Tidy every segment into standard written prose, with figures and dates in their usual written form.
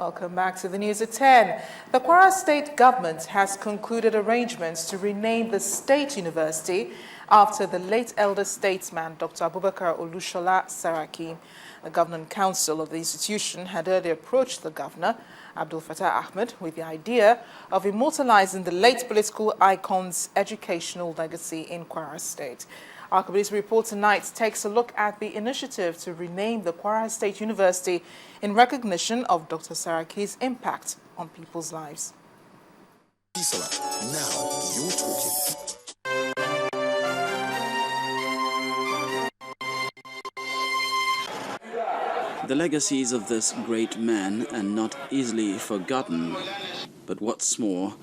Welcome back to the news at 10. The Kwara State government has concluded arrangements to rename the state university after the late elder statesman Dr. Abubakar Olushola Saraki. The Governing Council of the institution had earlier approached the governor, Abdul Fattah Ahmed, with the idea of immortalizing the late political icon's educational legacy in Kwara State. Our community report tonight takes a look at the initiative to rename the Kwara State University in recognition of Dr. Saraki's impact on people's lives. Now you're talking. The legacies of this great man are not easily forgotten. But what's more,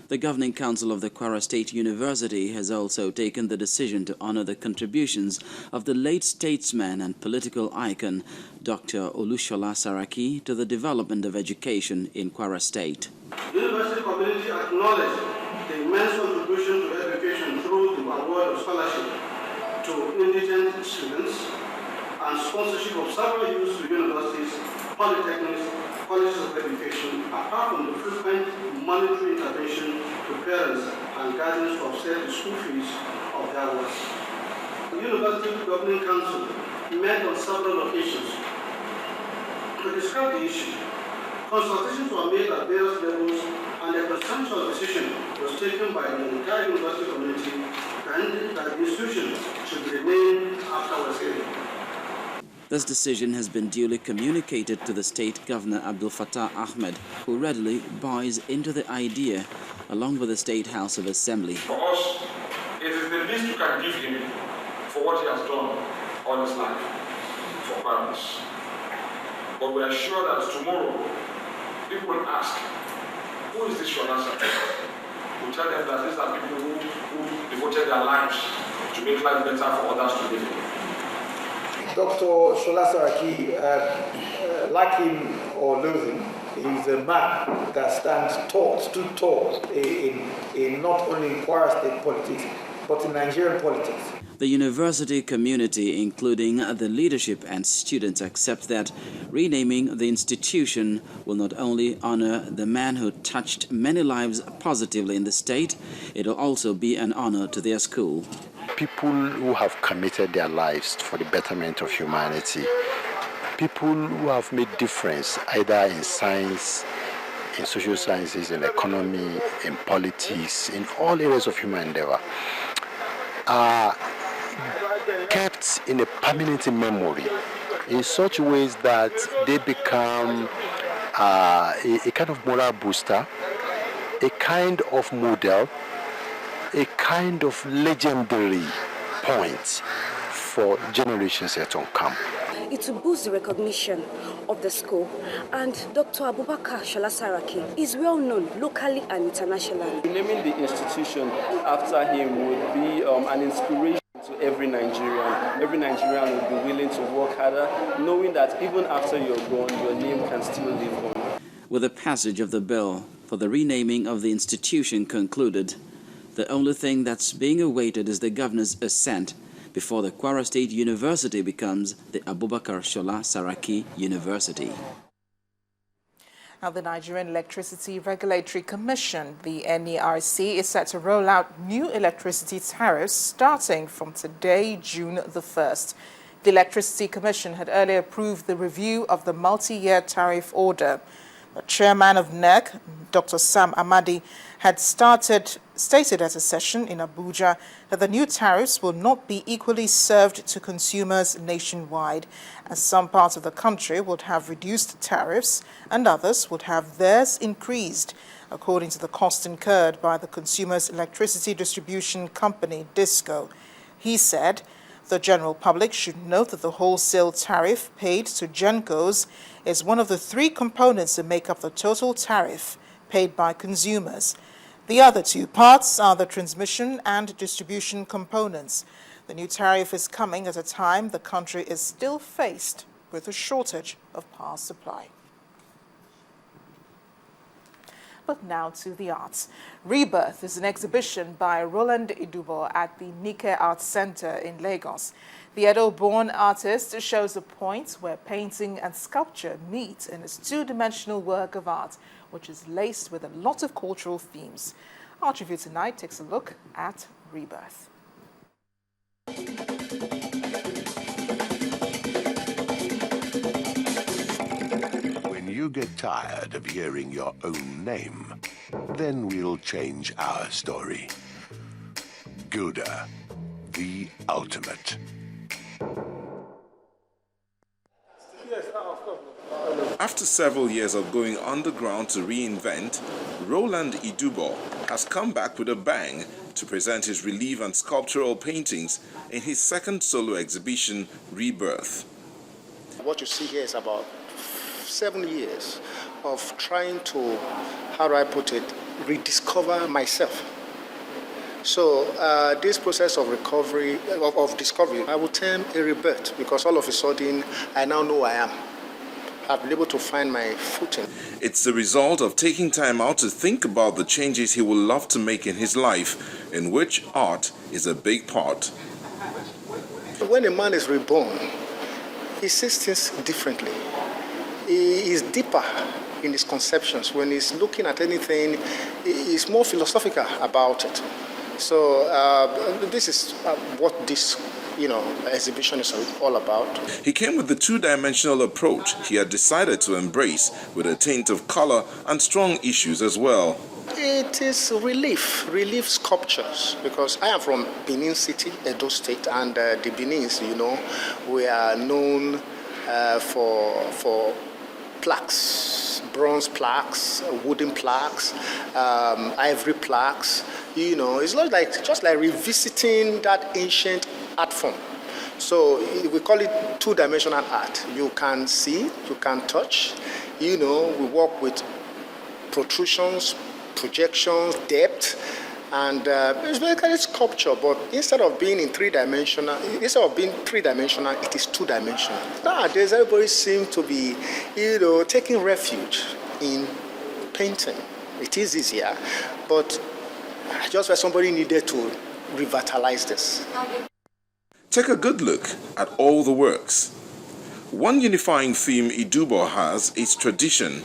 the Governing Council of the Kwara State University has also taken the decision to honor the contributions of the late statesman and political icon, Dr. Olushola Saraki, to the development of education in Kwara State. The university community acknowledges the immense contribution to education through the award of scholarship to indigent students and sponsorship of several youth to universities, polytechnics, colleges of education, apart from the frequent monetary intervention to parents and guardians to offset the school fees of their works. The University Governing Council met on several occasions to discuss the issue. Consultations were made at various levels, and a consensual decision was taken by the entire university community and that the institution should be renamed afterwards. This decision has been duly communicated to the State Governor Abdul Fattah Ahmed, who readily buys into the idea, along with the State House of Assembly. For us, it is the least you can give him for what he has done all his life for parents. But we are sure that tomorrow, people will ask, who is this Shola Saraki? We'll tell them that these are people who devoted their lives to make life better for others to live. Dr. Shola Saraki, like him or lose him, is a man that stood tall in not only Kwara State politics, but in Nigerian politics. The university community, including the leadership and students, accept that renaming the institution will not only honor the man who touched many lives positively in the state, it will also be an honor to their school. People who have committed their lives for the betterment of humanity, people who have made difference either in science, in social sciences, in economy, in politics, in all areas of human endeavor, are kept in a permanent memory in such ways that they become a kind of moral booster, a kind of model, a kind of legendary point for generations yet to come. It will boost the recognition of the school, and Dr. Abubakar Shola Saraki is well known locally and internationally. Naming the institution after him would be an inspiration to every Nigerian. Every Nigerian would be willing to work harder, knowing that even after you're gone, your name can still live on. With the passage of the bill for the renaming of the institution concluded, the only thing that's being awaited is the governor's assent before the Kwara State University becomes the Abubakar Shola Saraki University. Now, the Nigerian Electricity Regulatory Commission, the NERC, is set to roll out new electricity tariffs starting from today, June the 1st. The Electricity Commission had earlier approved the review of the multi-year tariff order. The chairman of NERC, Dr. Sam Amadi, had stated at a session in Abuja that the new tariffs will not be equally served to consumers nationwide, as some parts of the country would have reduced tariffs and others would have theirs increased, according to the cost incurred by the Consumers Electricity Distribution Company, DISCO. He said the general public should note that the wholesale tariff paid to GENCOs is one of the three components that make up the total tariff paid by consumers. The other two parts are the transmission and distribution components. The new tariff is coming at a time the country is still faced with a shortage of power supply. But now to the arts. Rebirth is an exhibition by Roland Idubo at the Nike Arts Center in Lagos. The Edo-born artist shows a point where painting and sculpture meet in his two-dimensional work of art, which is laced with a lot of cultural themes. Art Review tonight takes a look at Rebirth. When you get tired of hearing your own name, then we'll change our story. Gilda, the ultimate. After several years of going underground to reinvent, Roland Idubo has come back with a bang to present his relief and sculptural paintings in his second solo exhibition, Rebirth. What you see here is about 7 years of trying to, how do I put it, rediscover myself. So this process of recovery, of discovery, I would term a rebirth, because all of a sudden I now know who I am. I've been able to find my footing. It's the result of taking time out to think about the changes he would love to make in his life, in which art is a big part. When a man is reborn, he sees things differently. He is deeper in his conceptions. When he's looking at anything, he's more philosophical about it. So this is what this exhibition is all about. He came with the two-dimensional approach he had decided to embrace, with a taint of color and strong issues as well. It is relief sculptures, because I am from Benin City, Edo State, and the Benin's, we are known for plaques, bronze plaques, wooden plaques, ivory plaques. It's not just like revisiting that ancient art form. So we call it two-dimensional art. You can see, you can touch. We work with protrusions, projections, depth, and it's basically sculpture. But instead of being three-dimensional, it is two-dimensional. Nowadays, everybody seems to be, taking refuge in painting. It is easier, but just where somebody needed to revitalize this. Take a good look at all the works. One unifying theme Idubo has is tradition.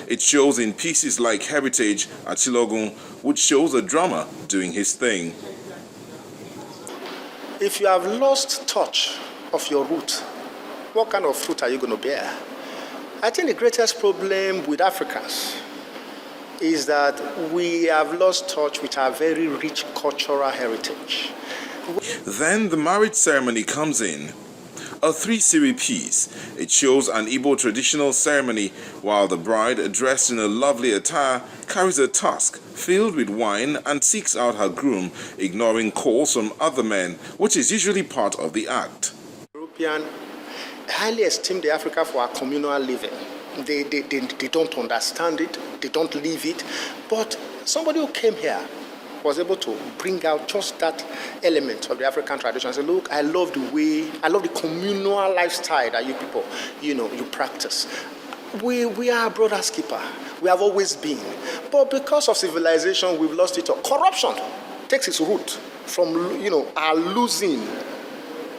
It shows in pieces like Heritage at Chilogun, which shows a drummer doing his thing. If you have lost touch of your root, what kind of fruit are you going to bear? I think the greatest problem with Africans is that we have lost touch with our very rich cultural heritage. Then the marriage ceremony comes in. A three-series piece. It shows an Igbo traditional ceremony while the bride, dressed in a lovely attire, carries a tusk filled with wine and seeks out her groom, ignoring calls from other men, which is usually part of the act. Europeans highly esteem the Africa for our communal living. They don't understand it, they don't live it, but somebody who came here was able to bring out just that element of the African tradition and say, look, I love the communal lifestyle that you people, you practice. We are a brother's keeper. We have always been. But because of civilization, we've lost it all. Corruption takes its root from, our losing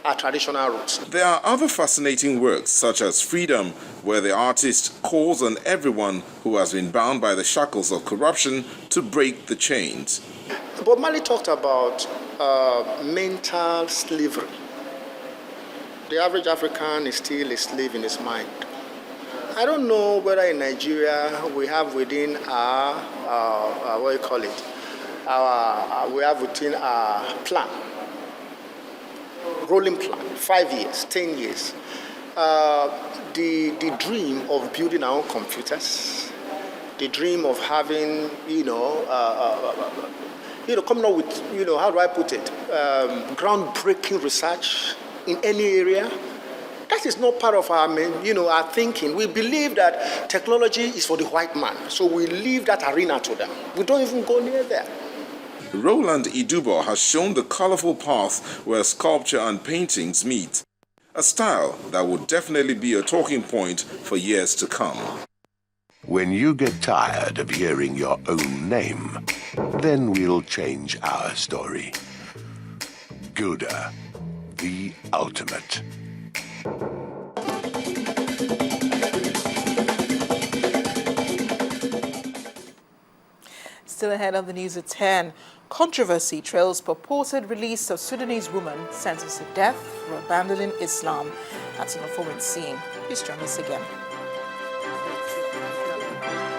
our traditional roots. There are other fascinating works, such as Freedom, where the artist calls on everyone who has been bound by the shackles of corruption to break the chains. Bob Marley talked about mental slavery. The average African is still a slave in his mind. I don't know whether in Nigeria we have within our plan, rolling plan, 5 years, 10 years. The dream of building our own computers, the dream of having, coming up with, how do I put it, groundbreaking research in any area. That is not part of our thinking. We believe that technology is for the white man, so we leave that arena to them. We don't even go near there. Roland Idubo has shown the colorful path where sculpture and paintings meet, a style that would definitely be a talking point for years to come. When you get tired of hearing your own name, then we'll change our story. Gouda, the ultimate. Still ahead on the news at 10, controversy trails purported release of Sudanese woman sentenced to death for abandoning Islam. That's an informant scene. Please join us again.